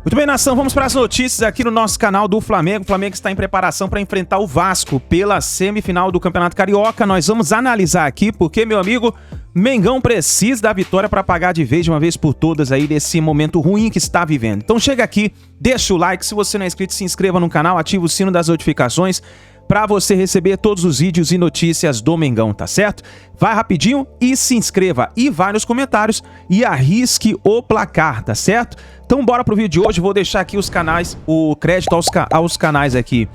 Muito bem, nação, vamos para as notícias aqui no nosso canal do Flamengo. O Flamengo está em preparação para enfrentar o Vasco pela semifinal do Campeonato Carioca. Nós vamos analisar aqui porque, meu amigo, Mengão precisa da vitória para pagar de vez, de uma vez por todas aí desse momento ruim que está vivendo. Então chega aqui, deixa o like, se você não é inscrito, se inscreva no canal, ativa o sino das notificações para você receber todos os vídeos e notícias do Mengão, tá certo? Vai rapidinho e se inscreva e vai nos comentários e arrisque o placar, tá certo? Então bora pro vídeo de hoje, vou deixar aqui os canais, o crédito aos canais aqui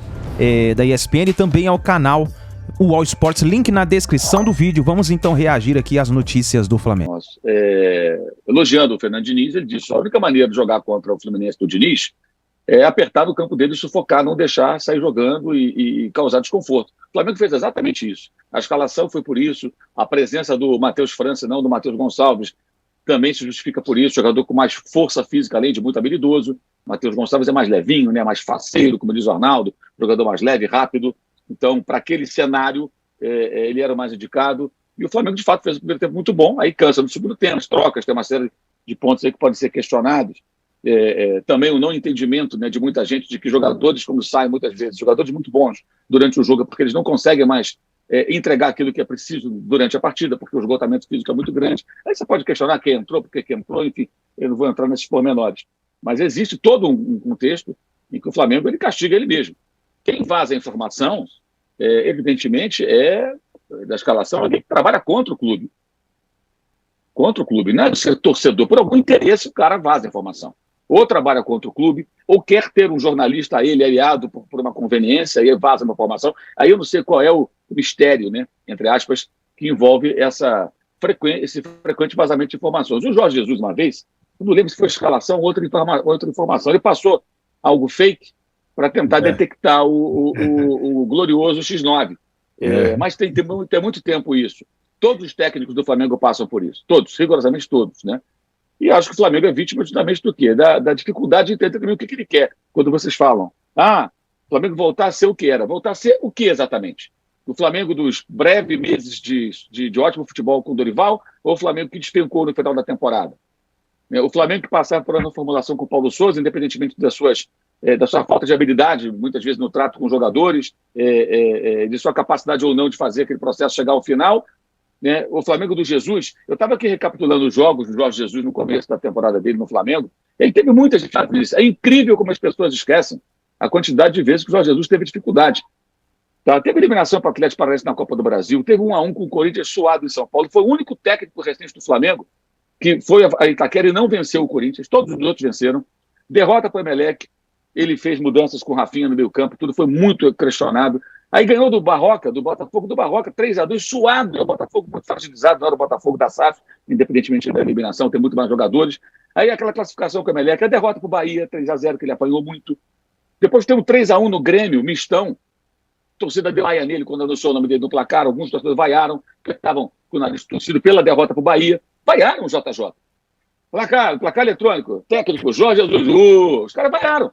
da ESPN e também ao canal o All Sports, link na descrição do vídeo. Vamos então reagir aqui às notícias do Flamengo. Nossa, elogiando o Fernando Diniz, ele disse: a única maneira de jogar contra o Fluminense do Diniz é apertar no campo dele, sufocar, não deixar sair jogando e causar desconforto. O Flamengo fez exatamente isso. A escalação foi por isso, a presença do Matheus França, não do Matheus Gonçalves, também se justifica por isso. Jogador com mais força física, além de muito habilidoso. Matheus Gonçalves é mais levinho, né, mais faceiro, como diz o Arnaldo, jogador mais leve, rápido. Então, para aquele cenário, ele era o mais indicado. E o Flamengo, de fato, fez o primeiro tempo muito bom. Aí cansa no segundo tempo, as trocas, tem uma série de pontos aí que podem ser questionados. Também o não entendimento, né, de muita gente de que jogadores, como saem muitas vezes, jogadores muito bons durante o jogo, é porque eles não conseguem mais entregar aquilo que é preciso durante a partida, porque o esgotamento físico é muito grande. Aí você pode questionar quem entrou, por que entrou, enfim, eu não vou entrar nesses pormenores. Mas existe todo um contexto em que o Flamengo ele castiga ele mesmo. Quem vaza a informação, evidentemente, da escalação, alguém que trabalha contra o clube. Contra o clube, não é do ser torcedor. Por algum interesse, o cara vaza a informação. Ou trabalha contra o clube, ou quer ter um jornalista a ele aliado por uma conveniência, e vaza uma informação. Aí eu não sei qual é o mistério, né, entre aspas, que envolve esse frequente vazamento de informações. O Jorge Jesus, uma vez, eu não lembro se foi escalação ou outra informação, ele passou algo fake para tentar detectar o glorioso X9. Mas tem muito tempo isso. Todos os técnicos do Flamengo passam por isso. Todos, rigorosamente todos, né? E acho que o Flamengo é vítima justamente do quê? Da dificuldade de entender também o que ele quer. Quando vocês falam, o Flamengo voltar a ser o que era. Voltar a ser o que exatamente? O Flamengo dos breves meses de ótimo futebol com o Dorival ou o Flamengo que despencou no final da temporada? O Flamengo que passava por uma formulação com o Paulo Sousa, independentemente da sua falta de habilidade, muitas vezes no trato com os jogadores, de sua capacidade ou não de fazer aquele processo chegar ao final, né? O Flamengo do Jesus, eu estava aqui recapitulando os jogos do Jorge Jesus no começo da temporada dele no Flamengo, ele teve muitas dificuldades. É incrível como as pessoas esquecem a quantidade de vezes que o Jorge Jesus teve dificuldade. Tá? Teve eliminação para o Atlético Paranaense na Copa do Brasil, teve 1-1 com o Corinthians suado em São Paulo, foi o único técnico recente do Flamengo que foi a Itaquera e não venceu o Corinthians, todos os outros venceram. Derrota para o Emelec, ele fez mudanças com o Rafinha no meio campo, tudo foi muito questionado. Aí ganhou do Botafogo do Barroca, 3-2, suado. O Botafogo muito fragilizado, não era o Botafogo da SAF, independentemente da eliminação, tem muito mais jogadores. Aí aquela classificação com o Emelec, a derrota para o Bahia, 3-0, que ele apanhou muito. Depois tem um 3-1 no Grêmio, mistão. A torcida deu aia nele quando anunciou o nome dele no placar, alguns torcedores vaiaram, que estavam com o nariz torcido pela derrota para o Bahia. Vaiaram o JJ. Placar eletrônico, técnico, Jorge Jesus, os caras vaiaram.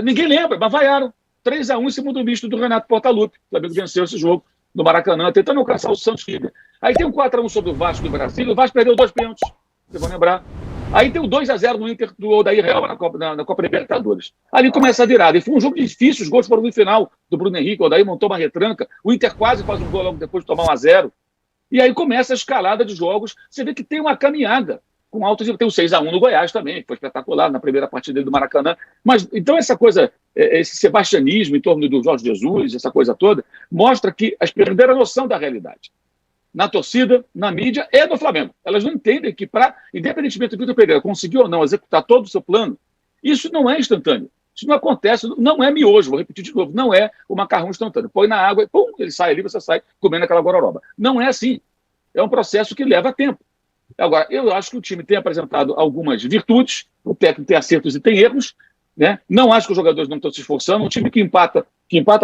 Ninguém lembra, mas vaiaram. 3-1 em cima do misto do Renato Portaluppi. O Flamengo venceu esse jogo no Maracanã, tentando alcançar o Santos River. Aí tem um 4-1 sobre o Vasco do Brasil, o Vasco perdeu 2 pênaltis, vocês vão lembrar. Aí tem o 2-0 no Inter do Odair Real na Copa Libertadores. Ali começa a virada. E foi um jogo difícil, os gols foram no final do Bruno Henrique, o Odair montou uma retranca, o Inter quase faz um gol logo depois de tomar 1-0. E aí começa a escalada de jogos, você vê que tem uma caminhada. Com altos, tem o 6-1 no Goiás também, que foi espetacular na primeira partida do Maracanã. Mas então essa coisa, esse sebastianismo em torno do Jorge Jesus, essa coisa toda, mostra que as pessoas perderam a noção da realidade. Na torcida, na mídia e no Flamengo. Elas não entendem que, independentemente do Vitor Pereira conseguiu ou não executar todo o seu plano, isso não é instantâneo. Isso não acontece, não é miojo, vou repetir de novo, não é o macarrão instantâneo. Põe na água e pum, ele sai ali, você sai comendo aquela gororoba. Não é assim. É um processo que leva tempo. Agora, eu acho que o time tem apresentado algumas virtudes, o técnico tem acertos e tem erros, né? Não acho que os jogadores não estão se esforçando, um time que empata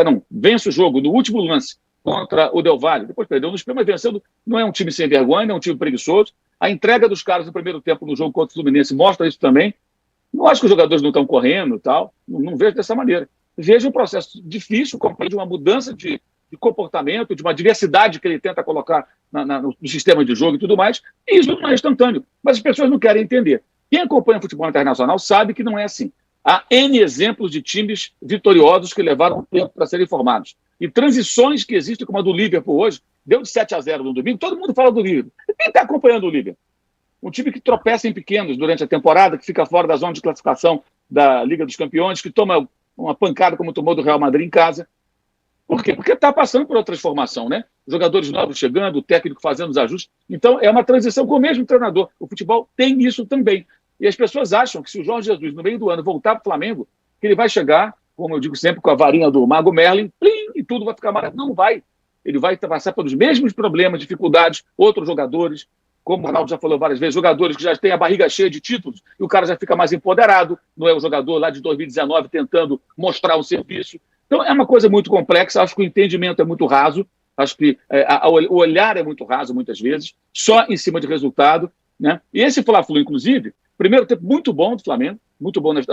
não, vence o jogo no último lance contra o Del Valle, depois perdeu nos pênaltis, vencendo, não é um time sem vergonha, não é um time preguiçoso. A entrega dos caras no primeiro tempo no jogo contra o Fluminense mostra isso também. Não acho que os jogadores não estão correndo e tal, não vejo dessa maneira. Vejo um processo difícil, de uma mudança de comportamento, de uma diversidade que ele tenta colocar no sistema de jogo e tudo mais, e isso não é instantâneo. Mas as pessoas não querem entender. Quem acompanha futebol internacional sabe que não é assim. Há N exemplos de times vitoriosos que levaram tempo para serem formados. E transições que existem, como a do Liverpool hoje, deu de 7-0 no domingo, todo mundo fala do Liverpool. Quem está acompanhando o Liverpool? Um time que tropeça em pequenos durante a temporada, que fica fora da zona de classificação da Liga dos Campeões, que toma uma pancada como tomou do Real Madrid em casa. Por quê? Porque está passando por uma transformação, né? Jogadores novos chegando, o técnico fazendo os ajustes. Então, é uma transição com o mesmo treinador. O futebol tem isso também. E as pessoas acham que se o Jorge Jesus, no meio do ano, voltar para o Flamengo, que ele vai chegar, como eu digo sempre, com a varinha do Mago Merlin, plim, e tudo vai ficar maravilhoso. Não vai. Ele vai passar pelos mesmos problemas, dificuldades, outros jogadores, como o Ronaldo já falou várias vezes, jogadores que já têm a barriga cheia de títulos, e o cara já fica mais empoderado, não é o jogador lá de 2019 tentando mostrar o serviço. Então, é uma coisa muito complexa, acho que o entendimento é muito raso, acho que o olhar é muito raso, muitas vezes, só em cima de resultado, né? E esse Fla-Flu, inclusive, primeiro tempo muito bom do Flamengo, muito bom. Eu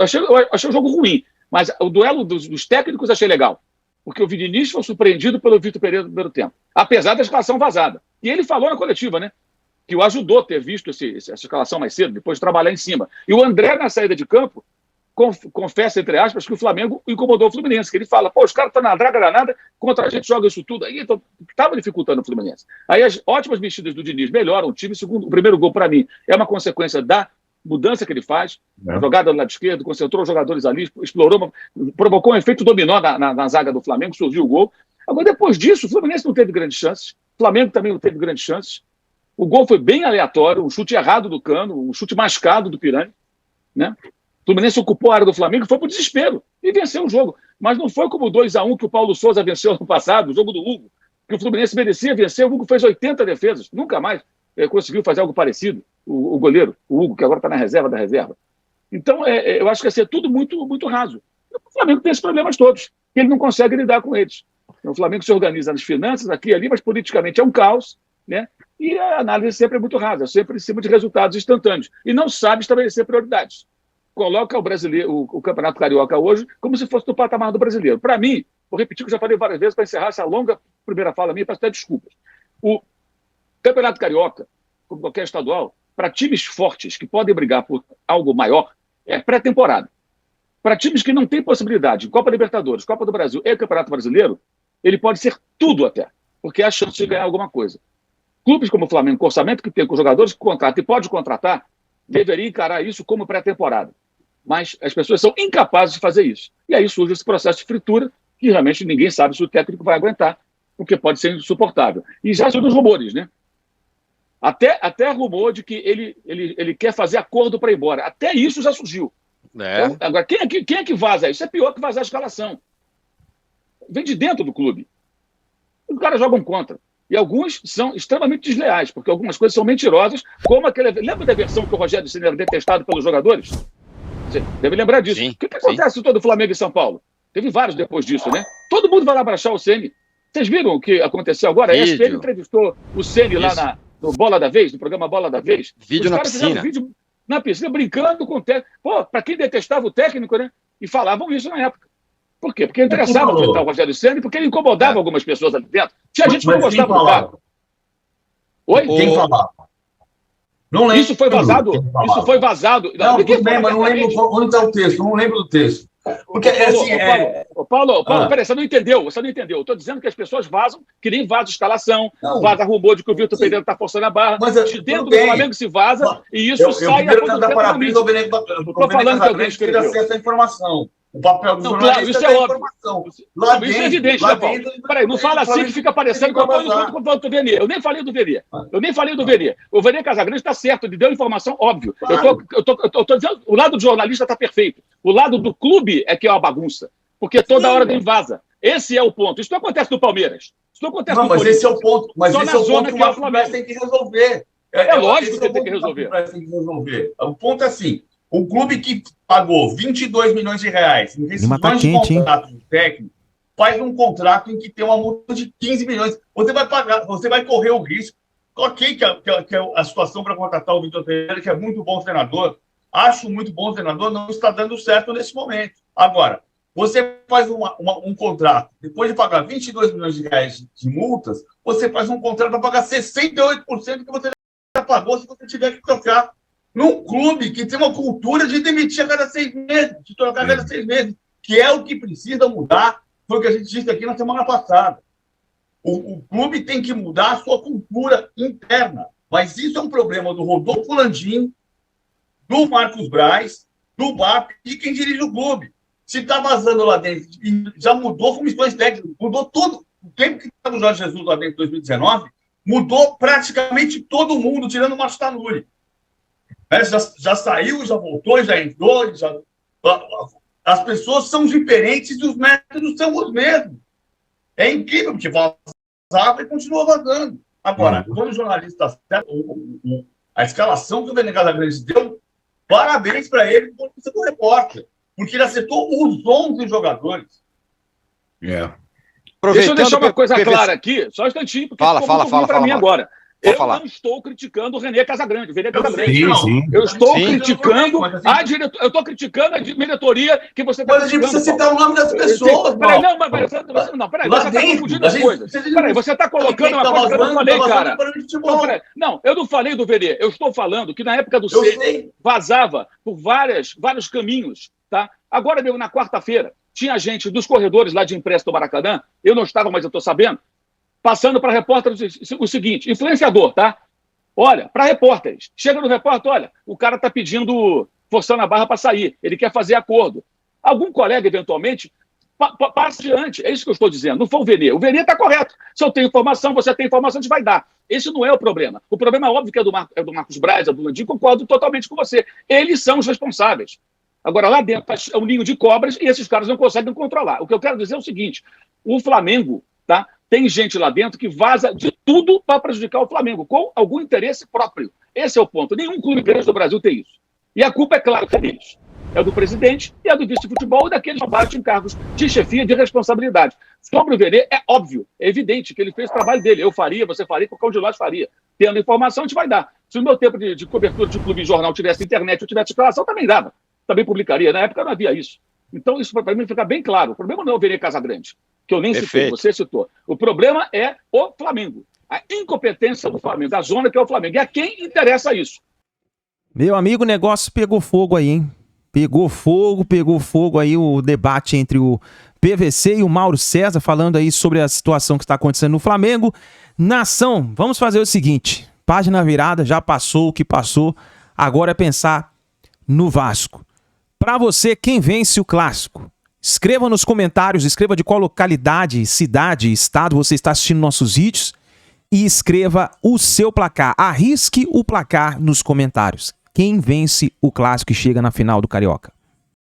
achei o jogo ruim, mas o duelo dos técnicos achei legal, porque o Vinícius foi surpreendido pelo Vitor Pereira no primeiro tempo, apesar da escalação vazada. E ele falou na coletiva, né, que o ajudou a ter visto essa escalação mais cedo, depois de trabalhar em cima. E o André, na saída de campo, confessa, entre aspas, que o Flamengo incomodou o Fluminense, que ele fala, pô, os caras estão na draga danada, contra a gente joga isso tudo aí, então estava dificultando o Fluminense. Aí as ótimas mexidas do Diniz melhoram o time, o primeiro gol, para mim, é uma consequência da mudança que ele faz, jogada do lado esquerdo, concentrou os jogadores ali, explorou, provocou um efeito dominó na zaga do Flamengo, surgiu o gol. Agora, depois disso, o Fluminense não teve grandes chances, o Flamengo também não teve grandes chances, o gol foi bem aleatório, um chute errado do Cano, um chute mascado do Pirani, né? O Fluminense ocupou a área do Flamengo e foi para o desespero e venceu o jogo. Mas não foi como o 2-1 que o Paulo Souza venceu no passado, o jogo do Hugo, que o Fluminense merecia vencer, o Hugo fez 80 defesas, nunca mais conseguiu fazer algo parecido, o goleiro, o Hugo, que agora está na reserva da reserva. Então, eu acho que ia ser tudo muito, muito raso. O Flamengo tem esses problemas todos, que ele não consegue lidar com eles. Então, o Flamengo se organiza nas finanças, aqui e ali, mas politicamente é um caos, né? E a análise sempre é muito rasa, sempre em cima de resultados instantâneos. E não sabe estabelecer prioridades. Coloca o Campeonato Carioca hoje como se fosse do patamar do brasileiro. Para mim, vou repetir o que eu já falei várias vezes para encerrar essa longa primeira fala minha, peço até desculpas. O Campeonato Carioca, como qualquer estadual, para times fortes que podem brigar por algo maior, é pré-temporada. Para times que não têm possibilidade, Copa Libertadores, Copa do Brasil e Campeonato Brasileiro, ele pode ser tudo até, porque é a chance de ganhar alguma coisa. Clubes como o Flamengo, com orçamento que tem, com jogadores que contratam e pode contratar, deveria encarar isso como pré-temporada. Mas as pessoas são incapazes de fazer isso. E aí surge esse processo de fritura, que realmente ninguém sabe se o técnico vai aguentar, porque pode ser insuportável. E já surgem os rumores, né? Até rumor de que ele quer fazer acordo para ir embora. Até isso já surgiu. Então, agora, quem é que vaza isso? É pior que vazar a escalação. Vem de dentro do clube. Os caras jogam contra. E alguns são extremamente desleais, porque algumas coisas são mentirosas, como aquele... Lembra da versão que o Rogério Ceni era detestado pelos jogadores? Você deve lembrar disso. Sim, o que acontece com todo o Flamengo e São Paulo? Teve vários depois disso, né? Todo mundo vai lá abraçar o Ceni. Vocês viram o que aconteceu agora? A ESPN entrevistou o Ceni lá no Bola da Vez, no programa Bola da Vez. Vídeo na piscina. Vídeo na piscina, brincando com o técnico. Pô, para quem detestava o técnico, né? E falavam isso na época. Por quê? Porque interessava enfrentar o Rogério Ceni, porque ele incomodava algumas pessoas ali dentro. Tinha gente que não gostava do cara. Oi? Quem falava? Não lembro. Isso foi vazado? Isso foi vazado. Não, tudo bem, mas não lembro onde está o texto. Não lembro do texto. Porque, Paulo, peraí, você não entendeu. Eu estou dizendo que as pessoas vazam, que nem vaza escalação, vaza rumor de que o Vitor Pereira está forçando a barra. Mas de dentro do Flamengo se vaza e isso sai a todo tempo na mídia. Estou falando que alguém escreveu. Acesso à informação. O papel do jornalista isso é óbvio. Isso é evidente, né, Paulo? Peraí, não fala assim que fica parecendo que eu estou junto com o Venier. Eu nem falei do Venier. O Venier Casagrande está certo, ele deu informação, óbvio. Eu estou dizendo, o lado do jornalista está perfeito. O lado do clube é que é uma bagunça. Porque toda hora tem vaza. Esse é o ponto. Isso não acontece no Palmeiras. Isso não acontece no Corinthians. Mas esse é o ponto. Mas esse é o ponto que o Flamengo tem que resolver. É lógico que tem que resolver. O ponto é assim. O clube que pagou 22 milhões de reais em rescisões de contrato do técnico faz um contrato em que tem uma multa de 15 milhões. Você vai pagar, você vai correr o risco. Ok, que é a situação para contratar o Vitor Pereira, que é muito bom treinador. Acho muito bom treinador, não está dando certo nesse momento. Agora, você faz um contrato, depois de pagar 22 milhões de reais de multas, você faz um contrato para pagar 68% que você já pagou se você tiver que trocar. num clube que tem uma cultura de demitir a cada 6 meses, de trocar a cada 6 meses, que é o que precisa mudar, foi o que a gente disse aqui na semana passada. O clube tem que mudar a sua cultura interna, mas isso é um problema do Rodolfo Landim, do Marcos Braz, do BAP e quem dirige o clube. Se está vazando lá dentro, e já mudou comissões técnicas, mudou tudo. O tempo que estava o Jorge Jesus lá dentro em 2019, mudou praticamente todo mundo, tirando o Márcio Tanuri. Já saiu, já voltou, já entrou, as pessoas são diferentes e os métodos são os mesmos. É incrível, porque vazava e continua vazando. Agora, quando o jornalista está certo, a escalação que o Vene Casagrande deu, parabéns para ele por ser do repórter, porque ele acertou os 11 jogadores. Deixa eu deixar uma coisa clara aqui, só um instantinho, porque fala para mim agora. Não estou criticando o René Casagrande. Eu estou criticando a diretoria. Eu estou criticando a diretoria que você está criticando. Mas a gente precisa citar o nome das pessoas. Peraí, você está confundindo as coisas. Peraí, você está colocando uma coisa que eu não falei, cara. Não, eu não falei do Verê. Eu estou falando que na época do C vazava por vários caminhos, tá? Agora mesmo, na quarta-feira, tinha gente dos corredores lá de imprensa do Maracanã, eu não estava, mas eu estou sabendo, passando para repórteres o seguinte, influenciador, tá? Olha, para repórteres. Chega no repórter, olha, o cara está pedindo, forçando a barra para sair, ele quer fazer acordo. Algum colega, eventualmente, passa adiante. É isso que eu estou dizendo. Não foi o Verê. O Verê está correto. Se eu tenho informação, você tem informação, a gente vai dar. Esse não é o problema. O problema é óbvio que é do Marcos Braz, é do Landim, concordo totalmente com você. Eles são os responsáveis. Agora, lá dentro é um ninho de cobras e esses caras não conseguem controlar. O que eu quero dizer é o seguinte, o Flamengo, tá? Tem gente lá dentro que vaza de tudo para prejudicar o Flamengo, com algum interesse próprio. Esse é o ponto. Nenhum clube grande do Brasil tem isso. E a culpa, é claro, é deles. É do presidente e é do vice-futebol e daqueles que batem em cargos de chefia de responsabilidade. Sobre o Verê, é óbvio, é evidente que ele fez o trabalho dele. Eu faria, você faria, qualquer um de nós faria. Tendo informação, a gente vai dar. Se o meu tempo de cobertura de clube e jornal tivesse internet, eu tivesse escalação, também dava. Também publicaria. Na época não havia isso. Então, isso para mim fica bem claro. O problema não é o Verê Casagrande, que eu nem citei, você citou. O problema é o Flamengo. A incompetência do Flamengo, da zona que é o Flamengo. E a quem interessa isso? Meu amigo, o negócio pegou fogo aí, hein? Pegou fogo aí o debate entre o PVC e o Mauro César, falando aí sobre a situação que está acontecendo no Flamengo. Nação, vamos fazer o seguinte, página virada, já passou o que passou, agora é pensar no Vasco. Para você, quem vence o clássico? Escreva nos comentários, escreva de qual localidade, cidade, estado você está assistindo nossos vídeos e escreva o seu placar. Arrisque o placar nos comentários. Quem vence o clássico e chega na final do Carioca?